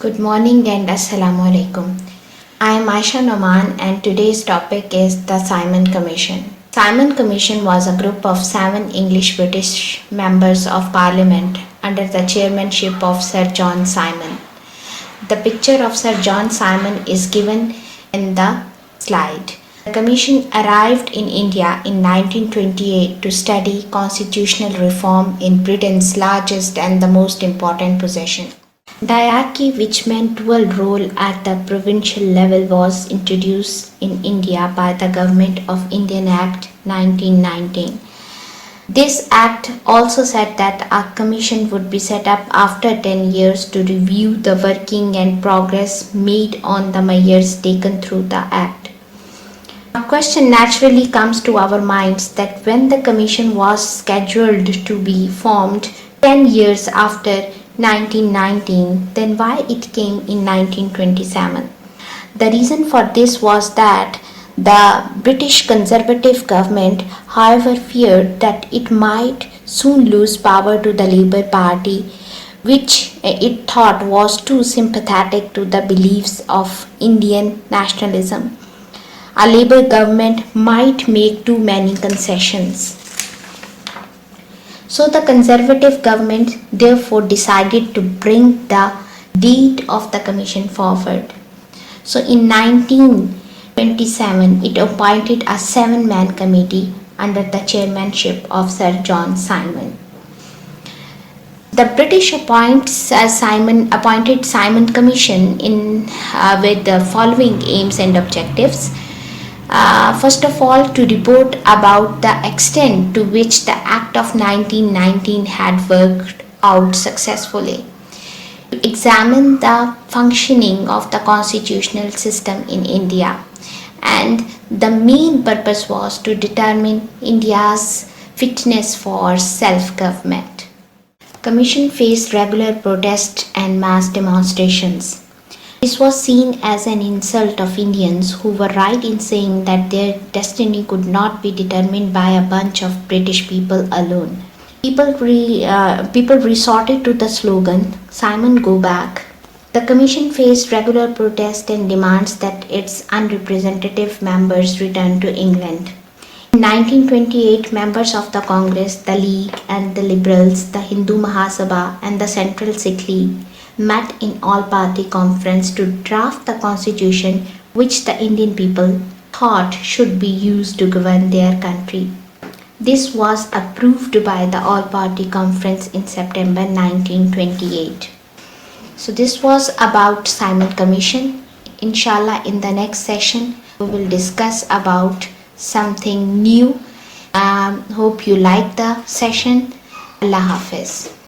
Good morning and Assalamu alaikum. I am Aisha Noman and today's topic is the Simon Commission. Simon Commission was a group of 7 English British members of Parliament under the chairmanship of Sir John Simon. The picture of Sir John Simon is given in the slide. The Commission arrived in India in 1928 to study constitutional reform in Britain's largest and the most important possession. Diarchy, which meant dual rule at the provincial level, was introduced in India by the Government of Indian Act 1919. This act also said that a commission would be set up after 10 years to review the working and progress made on the measures taken through the act. A question naturally comes to our minds that when the commission was scheduled to be formed 10 years after 1919, then why it came in 1927? The reason for this was that the British Conservative government, however, feared that it might soon lose power to the Labour Party, which it thought was too sympathetic to the beliefs of Indian nationalism. A Labour government might make too many concessions. So the Conservative government therefore decided to bring the date of the commission forward. So in 1927, it appointed a 7-man committee under the chairmanship of Sir John Simon. The British appointed Simon Commission with the following aims and objectives. First of all, to report about the extent to which the Act of 1919 had worked out successfully. To examine the functioning of the constitutional system in India. And the main purpose was to determine India's fitness for self-government. Commission faced regular protests and mass demonstrations. This was seen as an insult of Indians who were right in saying that their destiny could not be determined by a bunch of British people alone. People resorted to the slogan, "Simon, go back." The Commission faced regular protests and demands that its unrepresentative members return to England. In 1928, members of the Congress, the League and the Liberals, the Hindu Mahasabha and the Central Sikh League met in all-party conference to draft the constitution which the Indian people thought should be used to govern their country. This was approved by the all-party conference in September 1928. So this was about Simon Commission. Inshallah, in the next session, we will discuss about something new. Hope you like the session. Allah Hafiz.